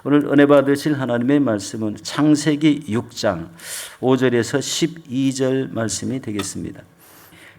오늘 은혜 받으실 하나님의 말씀은 창세기 6장 5절에서 12절 말씀이 되겠습니다.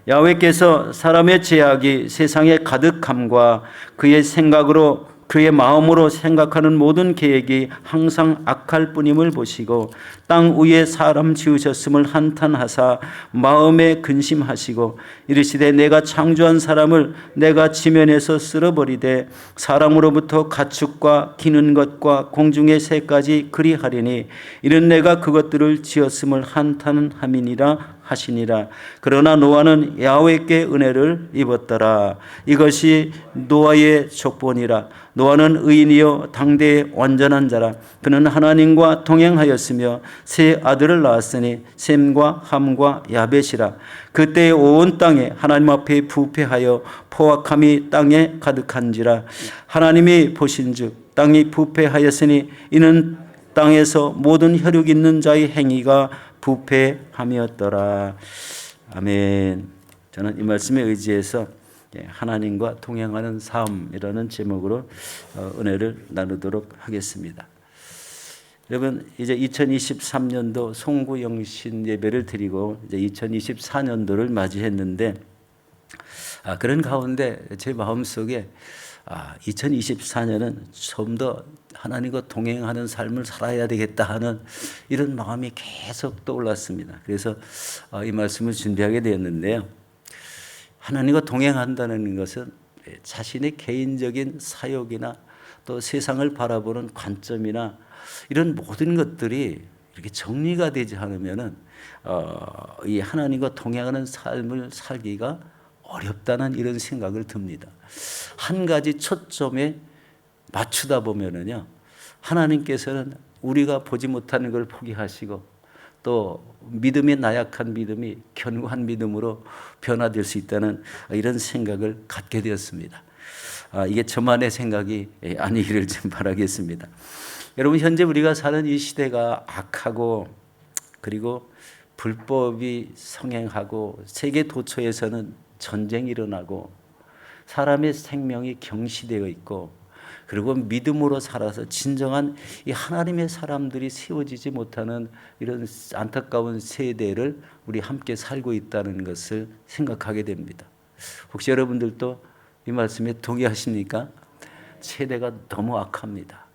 야훼께서 사람의 죄악이 세상에 가득함과 그의 생각으로 그의 마음으로 생각하는 모든 계획이 항상 악할 뿐임을 보시고 땅 위에 사람 지으셨음을 한탄하사 마음에 근심하시고 이르시되 내가 창조한 사람을 내가 지면에서 쓸어버리되 사람으로부터 가축과 기는 것과 공중의 새까지 그리하리니 이는 내가 그것들을 지었음을 한탄함이니라 하시니라. 그러나 노아는 야훼께 은혜를 입었더라. 이것이 노아의 족본이라. 노아는 의인이요 당대의 완전한 자라. 그는 하나님과 동행하였으며 세 아들을 낳았으니 셈과 함과 야벳이라. 그때 온 땅에 하나님 앞에 부패하여 포악함이 땅에 가득한지라. 하나님이 보신즉 땅이 부패하였으니 이는 땅에서 모든 혈육 있는 자의 행위가 부패함이었더라. 아멘. 저는 이 말씀에 의지해서 하나님과 동행하는 삶이라는 제목으로 은혜를 나누도록 하겠습니다. 여러분, 이제 2023년도 송구영신 예배를 드리고 이제 2024년도를 맞이했는데 그런 가운데 제 마음속에 2024년은 좀 더 하나님과 동행하는 삶을 살아야 되겠다 하는 이런 마음이 계속 떠올랐습니다. 그래서 이 말씀을 준비하게 되었는데요. 하나님과 동행한다는 것은 자신의 개인적인 사역이나 또 세상을 바라보는 관점이나 이런 모든 것들이 이렇게 정리가 되지 않으면은 이 하나님과 동행하는 삶을 살기가 어렵다는 이런 생각을 듭니다. 한 가지 초점에 맞추다 보면은요, 하나님께서는 우리가 보지 못하는 걸 포기하시고 또 믿음의 나약한 믿음이 견고한 믿음으로 변화될 수 있다는 이런 생각을 갖게 되었습니다. 이게 저만의 생각이 아니기를 좀 바라겠습니다. 여러분, 현재 우리가 사는 이 시대가 악하고 그리고 불법이 성행하고 세계 도처에서는 전쟁이 일어나고 사람의 생명이 경시되어 있고 그리고 믿음으로 살아서 진정한 이 하나님의 사람들이 세워지지 못하는 이런 안타까운 세대를 우리 함께 살고 있다는 것을 생각하게 됩니다. 혹시 여러분들도 이 말씀에 동의하십니까? 세대가 너무 악합니다.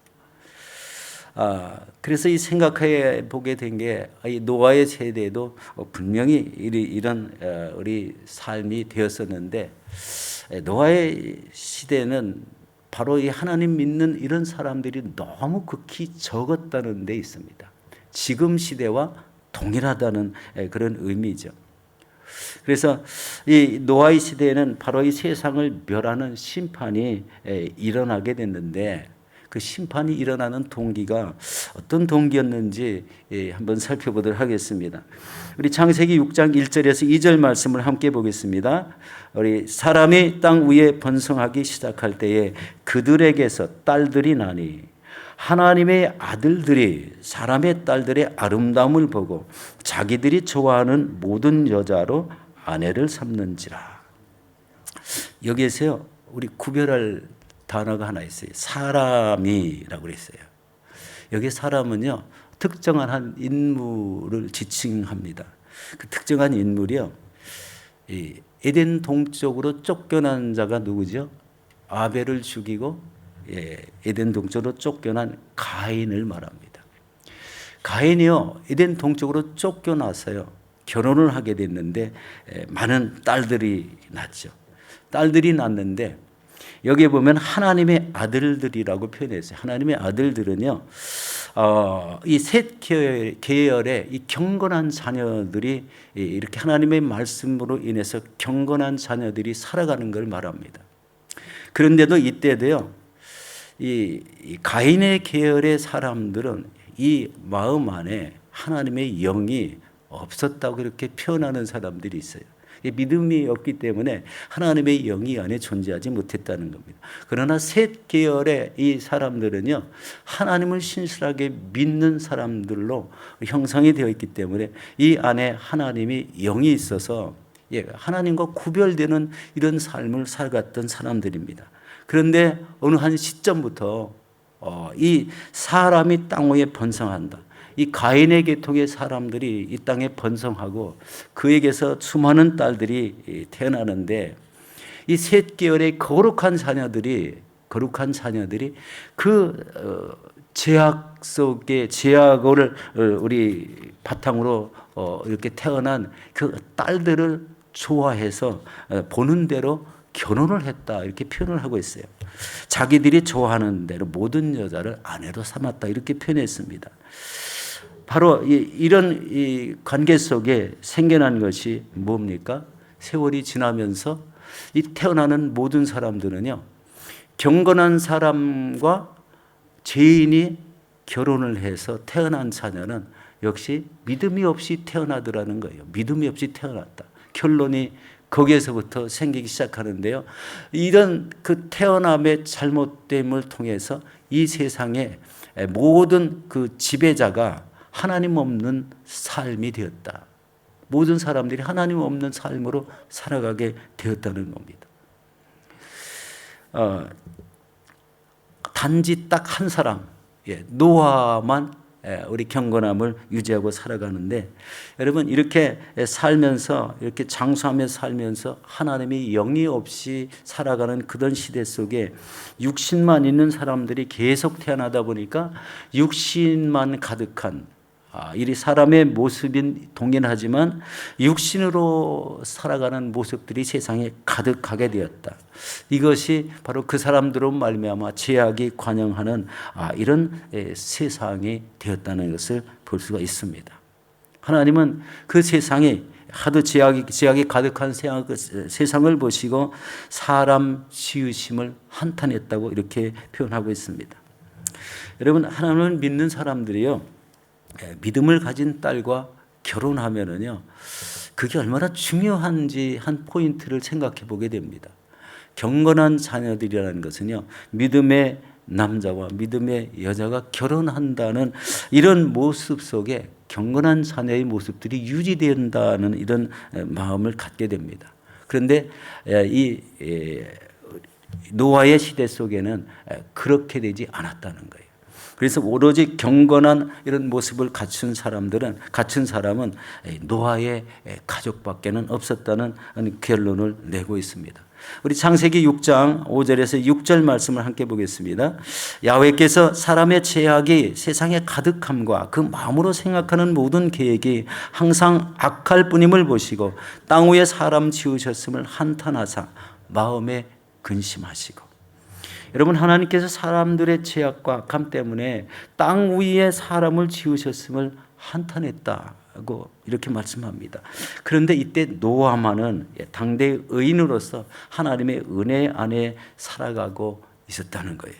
그래서 이 생각해 보게 된 게 이 노아의 세대도 분명히 이런 우리 삶이 되었었는데 노아의 시대는 바로 이 하나님 믿는 이런 사람들이 너무 극히 적었다는 데 있습니다. 지금 시대와 동일하다는 그런 의미죠. 그래서 이 노아의 시대에는 바로 이 세상을 멸하는 심판이 일어나게 됐는데 그 심판이 일어나는 동기가 어떤 동기였는지 한번 살펴보도록 하겠습니다. 우리 창세기 6장 1절에서 2절 말씀을 함께 보겠습니다. 우리 사람이 땅 위에 번성하기 시작할 때에 그들에게서 딸들이 나니 하나님의 아들들이 사람의 딸들의 아름다움을 보고 자기들이 좋아하는 모든 여자로 아내를 삼는지라. 여기에서요, 우리 구별할 단어가 하나 있어요. 사람이라고 그랬어요. 여기 사람은요, 특정한 한 인물을 지칭합니다. 그 특정한 인물이요, 이 에덴 동쪽으로 쫓겨난 자가 누구죠? 아벨을 죽이고 에덴 동쪽으로 쫓겨난 가인을 말합니다. 가인이요, 에덴 동쪽으로 쫓겨나서요, 결혼을 하게 됐는데 많은 딸들이 났죠. 딸들이 났는데 여기에 보면 하나님의 아들들이라고 표현했어요. 하나님의 아들들은요, 이 셋 계열의 이 경건한 자녀들이 이렇게 하나님의 말씀으로 인해서 경건한 자녀들이 살아가는 걸 말합니다. 그런데도 이때도요, 이 가인의 계열의 사람들은 이 마음 안에 하나님의 영이 없었다고 이렇게 표현하는 사람들이 있어요. 믿음이 없기 때문에 하나님의 영이 안에 존재하지 못했다는 겁니다. 그러나 셋 계열의 이 사람들은요, 하나님을 신실하게 믿는 사람들로 형성이 되어 있기 때문에 이 안에 하나님이 영이 있어서 하나님과 구별되는 이런 삶을 살았던 사람들입니다. 그런데 어느 한 시점부터 이 사람이 땅 위에 번성한다. 이 가인의 계통의 사람들이 이 땅에 번성하고 그에게서 수많은 딸들이 태어나는데 이 셋 계열의 거룩한 자녀들이 그 제약 속에 제약을 우리 바탕으로 이렇게 태어난 그 딸들을 좋아해서 보는 대로 결혼을 했다 이렇게 표현을 하고 있어요. 자기들이 좋아하는 대로 모든 여자를 아내로 삼았다 이렇게 표현했습니다. 바로 이런 이 관계 속에 생겨난 것이 뭡니까? 세월이 지나면서 이 태어나는 모든 사람들은요, 경건한 사람과 죄인이 결혼을 해서 태어난 자녀는 역시 믿음이 없이 태어나더라는 거예요. 믿음이 없이 태어났다. 결론이 거기에서부터 생기기 시작하는데요. 이런 그 태어남의 잘못됨을 통해서 이 세상의 모든 그 지배자가 하나님 없는 삶이 되었다. 모든 사람들이 하나님 없는 삶으로 살아가게 되었다는 겁니다. 단지 딱 한 사람, 노아만 우리 경건함을 유지하고 살아가는데, 여러분 이렇게 살면서 이렇게 장수하며 살면서 하나님이 영이 없이 살아가는 그런 시대 속에 육신만 있는 사람들이 계속 태어나다 보니까 육신만 가득한 이 사람의 모습인 동일하지만 육신으로 살아가는 모습들이 세상에 가득하게 되었다. 이것이 바로 그 사람들로 말미암아 죄악이 관영하는 이런 세상이 되었다는 것을 볼 수가 있습니다. 하나님은 그 세상에 하도 죄악이 가득한 세상을 보시고 사람 지으심을 한탄했다고 이렇게 표현하고 있습니다. 여러분, 하나님을 믿는 사람들이요, 믿음을 가진 딸과 결혼하면은요, 그게 얼마나 중요한지 한 포인트를 생각해 보게 됩니다. 경건한 자녀들이라는 것은요, 믿음의 남자와 믿음의 여자가 결혼한다는 이런 모습 속에 경건한 자녀의 모습들이 유지된다는 이런 마음을 갖게 됩니다. 그런데 이 노아의 시대 속에는 그렇게 되지 않았다는 거예요. 그래서 오로지 경건한 이런 모습을 갖춘 사람은 노아의 가족밖에는 없었다는 결론을 내고 있습니다. 우리 창세기 6장 5절에서 6절 말씀을 함께 보겠습니다. 야훼께서 사람의 죄악이 세상에 가득함과 그 마음으로 생각하는 모든 계획이 항상 악할 뿐임을 보시고 땅 위에 사람 지으셨음을 한탄하사 마음에 근심하시고. 여러분, 하나님께서 사람들의 죄악과 악함 때문에 땅 위에 사람을 지으셨음을 한탄했다고 이렇게 말씀합니다. 그런데 이때 노아만은 당대의 의인으로서 하나님의 은혜 안에 살아가고 있었다는 거예요.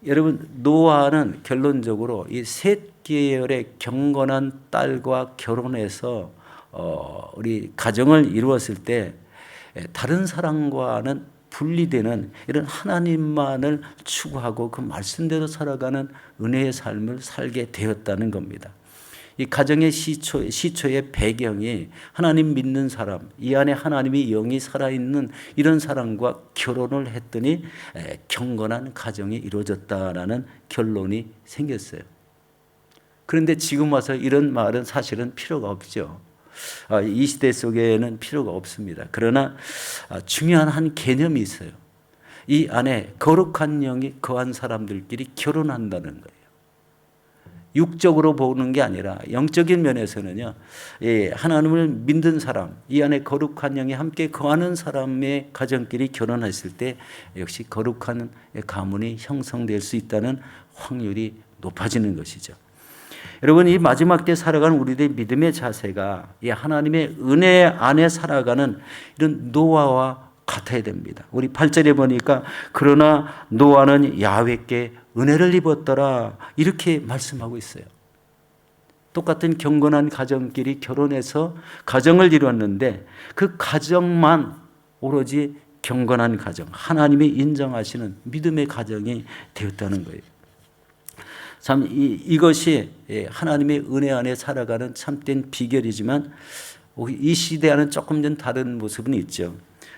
여러분, 노아는 결론적으로 이 셋 계열의 경건한 딸과 결혼해서 우리 가정을 이루었을 때 다른 사람과는 분리되는 이런 하나님만을 추구하고 그 말씀대로 살아가는 은혜의 삶을 살게 되었다는 겁니다. 이 가정의 시초의 배경이 하나님 믿는 사람, 이 안에 하나님의 영이 살아있는 이런 사람과 결혼을 했더니 경건한 가정이 이루어졌다라는 결론이 생겼어요. 그런데 지금 와서 이런 말은 사실은 필요가 없죠. 이 시대 속에는 필요가 없습니다. 그러나 중요한 한 개념이 있어요. 이 안에 거룩한 영이 거한 사람들끼리 결혼한다는 거예요. 육적으로 보는 게 아니라 영적인 면에서는요, 하나님을 믿는 사람, 이 안에 거룩한 영이 함께 거하는 사람의 가정끼리 결혼했을 때 역시 거룩한 가문이 형성될 수 있다는 확률이 높아지는 것이죠. 여러분, 이 마지막 때 살아가는 우리들의 믿음의 자세가 이 하나님의 은혜 안에 살아가는 이런 노아와 같아야 됩니다. 우리 8절에 보니까 그러나 노아는 야훼께 은혜를 입었더라 이렇게 말씀하고 있어요. 똑같은 경건한 가정끼리 결혼해서 가정을 이루었는데 그 가정만 오로지 경건한 가정, 하나님이 인정하시는 믿음의 가정이 되었다는 거예요. 참 이것이 하나님의 은혜 안에 살아가는 참된 비결이지만 이 시대와는 조금 좀 다른 모습은 있죠.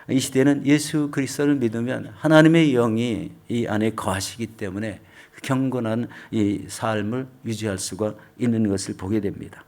이 시대는 예수 그리스도를 믿으면 하나님의 영이 이 안에 거하시기 때문에 경건한 이 삶을 유지할 수가 있는 것을 보게 됩니다.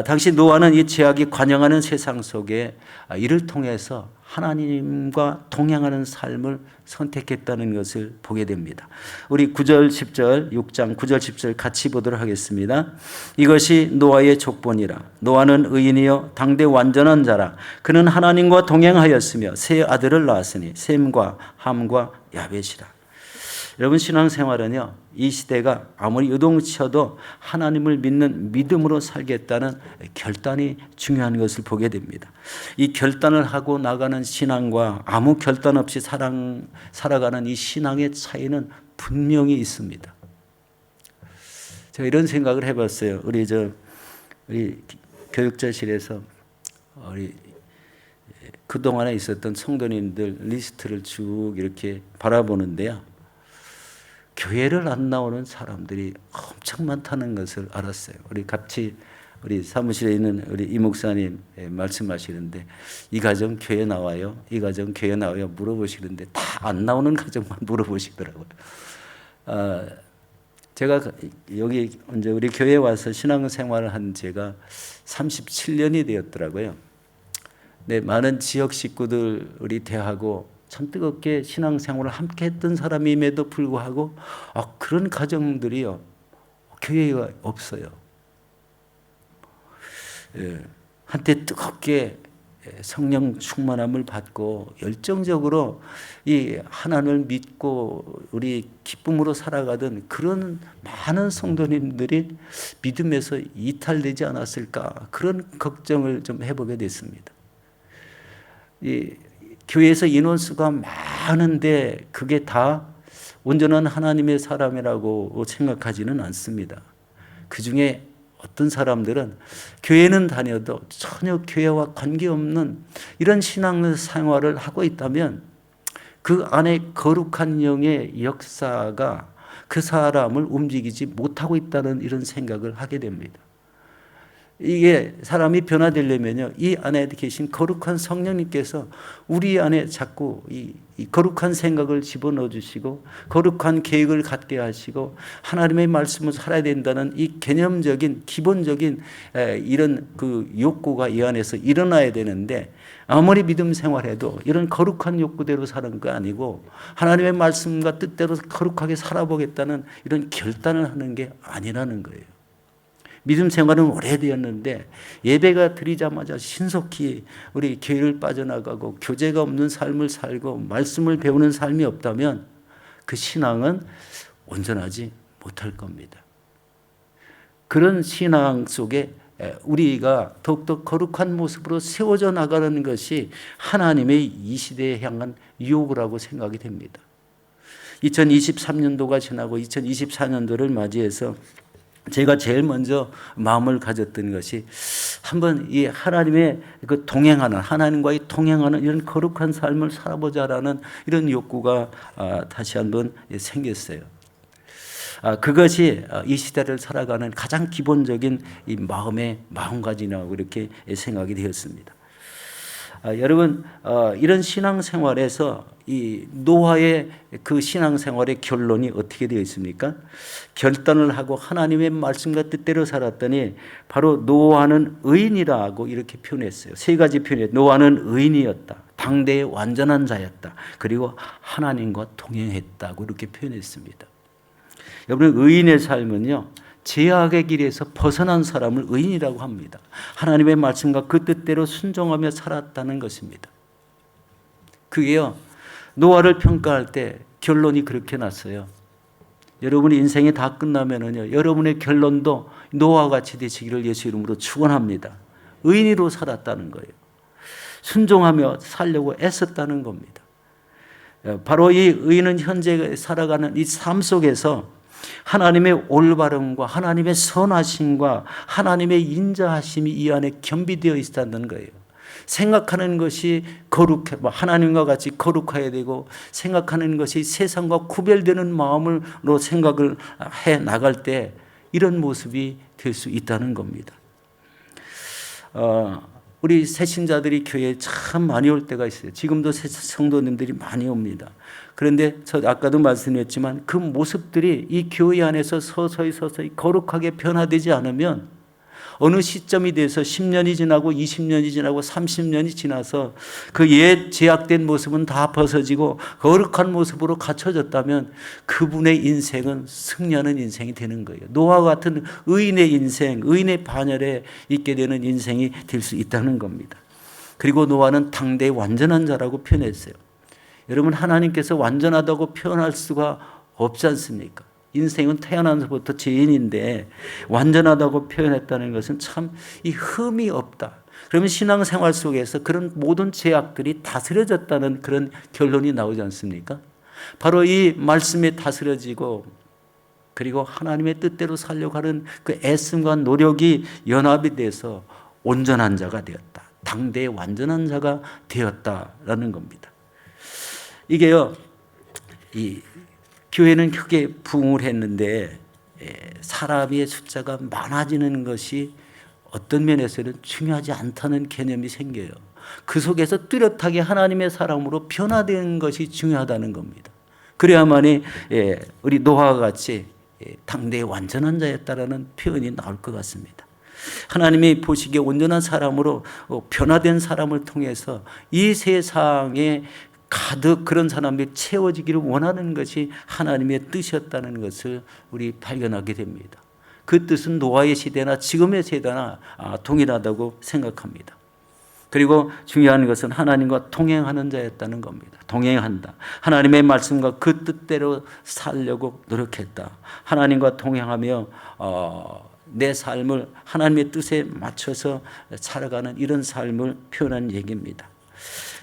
당시 노아는 이 죄악이 관영하는 세상 속에 이를 통해서 하나님과 동행하는 삶을 선택했다는 것을 보게 됩니다. 우리 9절 10절 6장 9절 10절 같이 보도록 하겠습니다. 이것이 노아의 족본이라. 노아는 의인이요 당대 완전한 자라. 그는 하나님과 동행하였으며 세 아들을 낳았으니 셈과 함과 야벳이라. 여러분, 신앙생활은요, 이 시대가 아무리 요동쳐도 하나님을 믿는 믿음으로 살겠다는 결단이 중요한 것을 보게 됩니다. 이 결단을 하고 나가는 신앙과 아무 결단 없이 살아가는 이 신앙의 차이는 분명히 있습니다. 제가 이런 생각을 해봤어요. 우리 교육자실에서 우리 그동안에 있었던 성도님들 리스트를 쭉 이렇게 바라보는데요. 교회를 안 나오는 사람들이 엄청 많다는 것을 알았어요. 우리 사무실에 있는 우리 이 목사님 말씀하시는데 이 가정 교회 나와요? 이 가정 교회 나와요? 물어보시는데 다 안 나오는 가정만 물어보시더라고요. 제가 여기 이제 우리 교회에 와서 신앙생활을 한 제가 37년이 되었더라고요. 네, 많은 지역 식구들 우리 대하고 참 뜨겁게 신앙생활을 함께 했던 사람임에도 불구하고 그런 가정들이요, 교회가 없어요. 한때 뜨겁게 성령 충만함을 받고 열정적으로 이 하나님을 믿고 우리 기쁨으로 살아가던 그런 많은 성도님들이 믿음에서 이탈되지 않았을까, 그런 걱정을 좀 해보게 됐습니다. 이 교회에서 인원수가 많은데 그게 다 온전한 하나님의 사람이라고 생각하지는 않습니다. 그 중에 어떤 사람들은 교회는 다녀도 전혀 교회와 관계없는 이런 신앙생활을 하고 있다면 그 안에 거룩한 영의 역사가 그 사람을 움직이지 못하고 있다는 이런 생각을 하게 됩니다. 이게 사람이 변화되려면요, 이 안에 계신 거룩한 성령님께서 우리 안에 자꾸 이 거룩한 생각을 집어넣어 주시고 거룩한 계획을 갖게 하시고 하나님의 말씀을 살아야 된다는 이 개념적인 기본적인 이런 그 욕구가 이 안에서 일어나야 되는데, 아무리 믿음 생활해도 이런 거룩한 욕구대로 사는 거 아니고 하나님의 말씀과 뜻대로 거룩하게 살아보겠다는 이런 결단을 하는 게 아니라는 거예요. 믿음 생활은 오래되었는데 예배가 드리자마자 신속히 우리 교회를 빠져나가고 교제가 없는 삶을 살고 말씀을 배우는 삶이 없다면 그 신앙은 온전하지 못할 겁니다. 그런 신앙 속에 우리가 더욱더 거룩한 모습으로 세워져 나가는 것이 하나님의 이 시대에 향한 유혹이라고 생각이 됩니다. 2023년도가 지나고 2024년도를 맞이해서 제가 제일 먼저 마음을 가졌던 것이 한번 이 하나님의 그 동행하는, 하나님과의 동행하는 이런 거룩한 삶을 살아보자라는 이런 욕구가 다시 한번 생겼어요. 그것이 이 시대를 살아가는 가장 기본적인 이 마음의 마음가짐이라고 이렇게 생각이 되었습니다. 여러분, 이런 신앙생활에서 이 노아의 그 신앙생활의 결론이 어떻게 되어 있습니까? 결단을 하고 하나님의 말씀과 뜻대로 살았더니 바로 노아는 의인이라고 이렇게 표현했어요. 세 가지 표현이에요. 노아는 의인이었다, 당대의 완전한 자였다, 그리고 하나님과 동행했다고 이렇게 표현했습니다. 여러분, 의인의 삶은요, 죄악의 길에서 벗어난 사람을 의인이라고 합니다. 하나님의 말씀과 그 뜻대로 순종하며 살았다는 것입니다. 그게요, 노아를 평가할 때 결론이 그렇게 났어요. 여러분의 인생이 다 끝나면은요, 여러분의 결론도 노아와 같이 되시기를 예수 이름으로 축원합니다. 의인으로 살았다는 거예요. 순종하며 살려고 애썼다는 겁니다. 바로 이 의인은 현재 살아가는 이 삶 속에서 하나님의 올바름과 하나님의 선하심과 하나님의 인자하심이 이 안에 겸비되어 있다는 거예요. 생각하는 것이 거룩해, 하나님과 같이 거룩해야 되고, 생각하는 것이 세상과 구별되는 마음으로 생각을 해 나갈 때 이런 모습이 될 수 있다는 겁니다. 우리 새신자들이 교회에 참 많이 올 때가 있어요. 지금도 성도님들이 많이 옵니다. 그런데 저 아까도 말씀드렸지만 그 모습들이 이 교회 안에서 서서히 거룩하게 변화되지 않으면 어느 시점이 돼서 10년이 지나고 20년이 지나고 30년이 지나서 그 옛 제약된 모습은 다 벗어지고 거룩한 모습으로 갖춰졌다면 그분의 인생은 승리하는 인생이 되는 거예요. 노아와 같은 의인의 인생, 의인의 반열에 있게 되는 인생이 될 수 있다는 겁니다. 그리고 노아는 당대의 완전한 자라고 표현했어요. 여러분, 하나님께서 완전하다고 표현할 수가 없지 않습니까? 인생은 태어나서부터 죄인인데 완전하다고 표현했다는 것은 참 이 흠이 없다. 그러면 신앙생활 속에서 그런 모든 죄악들이 다스려졌다는 그런 결론이 나오지 않습니까? 바로 이 말씀에 다스려지고 그리고 하나님의 뜻대로 살려고 하는 그 애씀과 노력이 연합이 돼서 온전한 자가 되었다. 당대의 완전한 자가 되었다라는 겁니다. 이게요, 이 교회는 크게 부흥을 했는데 사람의 숫자가 많아지는 것이 어떤 면에서는 중요하지 않다는 개념이 생겨요. 그 속에서 뚜렷하게 하나님의 사람으로 변화된 것이 중요하다는 겁니다. 그래야만이 우리 노아와 같이 당대의 완전한 자였다라는 표현이 나올 것 같습니다. 하나님이 보시기에 온전한 사람으로 변화된 사람을 통해서 이 세상에 가득 그런 사람들이 채워지기를 원하는 것이 하나님의 뜻이었다는 것을 우리 발견하게 됩니다. 그 뜻은 노아의 시대나 지금의 세대나 동일하다고 생각합니다. 그리고 중요한 것은 하나님과 동행하는 자였다는 겁니다. 동행한다. 하나님의 말씀과 그 뜻대로 살려고 노력했다. 하나님과 동행하며 내 삶을 하나님의 뜻에 맞춰서 살아가는 이런 삶을 표현한 얘기입니다.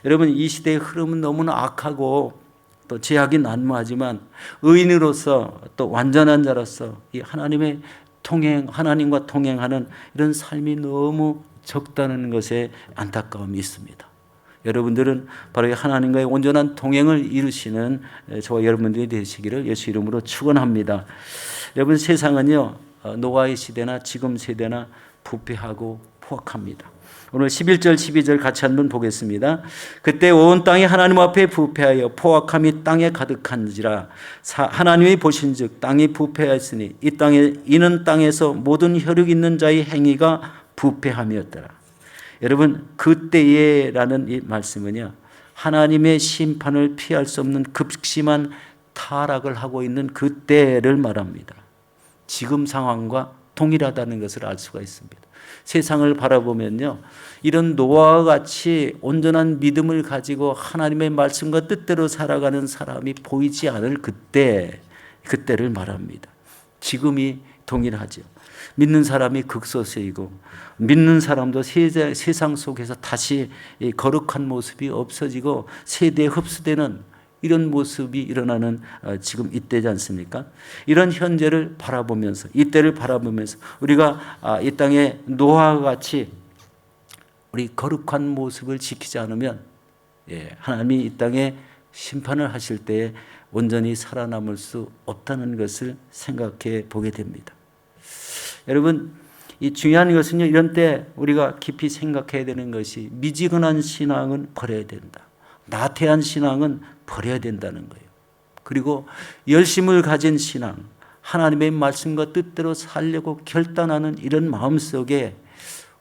여러분, 이 시대의 흐름은 너무나 악하고 또 제약이 난무하지만 의인으로서 또 완전한 자로서 이 하나님과 동행하는 이런 삶이 너무 적다는 것에 안타까움이 있습니다. 여러분들은 바로 하나님과의 온전한 동행을 이루시는 저와 여러분들이 되시기를 예수 이름으로 축원합니다. 여러분, 세상은요, 노아의 시대나 지금 세대나 부패하고 포악합니다. 오늘 11절 12절 같이 한번 보겠습니다. 그때 온 땅이 하나님 앞에 부패하여 포악함이 땅에 가득한지라 하나님이 보신즉 땅이 부패하였으니 이는 땅에서 모든 혈육 있는 자의 행위가 부패함이었더라. 여러분, 그때에라는 이 말씀은요, 하나님의 심판을 피할 수 없는 극심한 타락을 하고 있는 그때를 말합니다. 지금 상황과 동일하다는 것을 알 수가 있습니다. 세상을 바라보면요, 이런 노아와 같이 온전한 믿음을 가지고 하나님의 말씀과 뜻대로 살아가는 사람이 보이지 않을 그때를 말합니다. 지금이 동일하죠. 믿는 사람이 극소수이고 믿는 사람도 세상 속에서 다시 거룩한 모습이 없어지고 세대에 흡수되는 이런 모습이 일어나는 지금 이때지 않습니까? 이런 현재를 바라보면서, 이때를 바라보면서 우리가 이 땅에 노아와 같이 우리 거룩한 모습을 지키지 않으면 하나님이 이 땅에 심판을 하실 때에 온전히 살아남을 수 없다는 것을 생각해 보게 됩니다. 여러분, 이 중요한 것은요, 이런 때 우리가 깊이 생각해야 되는 것이 미지근한 신앙은 버려야 된다. 나태한 신앙은 버려야 된다는 거예요. 그리고 열심을 가진 신앙, 하나님의 말씀과 뜻대로 살려고 결단하는 이런 마음속에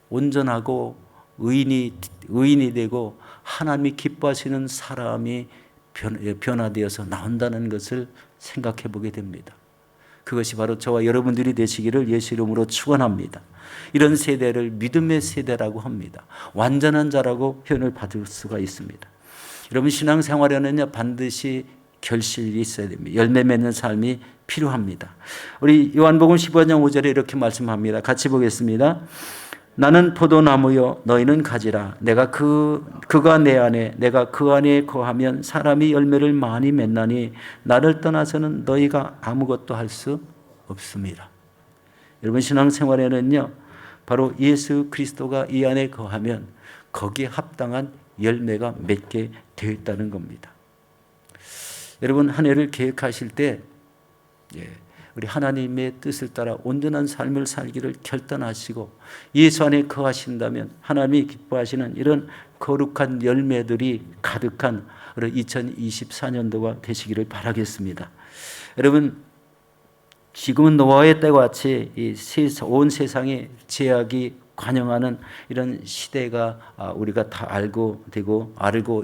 온전하고 의인이 되고 하나님이 기뻐하시는 사람이 변화되어서 나온다는 것을 생각해 보게 됩니다. 그것이 바로 저와 여러분들이 되시기를 예수 이름으로 축원합니다. 이런 세대를 믿음의 세대라고 합니다. 완전한 자라고 표현을 받을 수가 있습니다. 여러분, 신앙생활에는요, 반드시 결실이 있어야 됩니다. 열매 맺는 삶이 필요합니다. 우리 요한복음 15장 5절에 이렇게 말씀합니다. 같이 보겠습니다. 나는 포도나무요 너희는 가지라. 내가 그가 내 안에 내가 그 안에 거하면 사람이 열매를 많이 맺나니 나를 떠나서는 너희가 아무것도 할 수 없습니다. 여러분, 신앙생활에는요, 바로 예수 그리스도가 이 안에 거하면 거기에 합당한 열매가 맺게 되어 있다는 겁니다. 여러분, 한 해를 계획하실 때 우리 하나님의 뜻을 따라 온전한 삶을 살기를 결단하시고 예수 안에 거하신다면 하나님이 기뻐하시는 이런 거룩한 열매들이 가득한 2024년도가 되시기를 바라겠습니다. 여러분, 지금은 노아의 때와 같이 온 세상에 죄악이 관영하는 이런 시대가 우리가 다 알고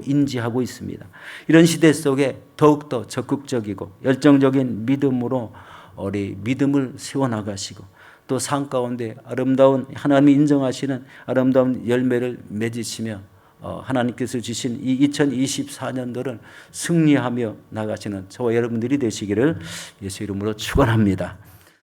인지하고 있습니다. 이런 시대 속에 더욱더 적극적이고 열정적인 믿음으로 우리 믿음을 세워나가시고 또 삶 가운데 아름다운 하나님이 인정하시는 아름다운 열매를 맺으시며 하나님께서 주신 이 2024년도를 승리하며 나가시는 저와 여러분들이 되시기를 예수 이름으로 축원합니다.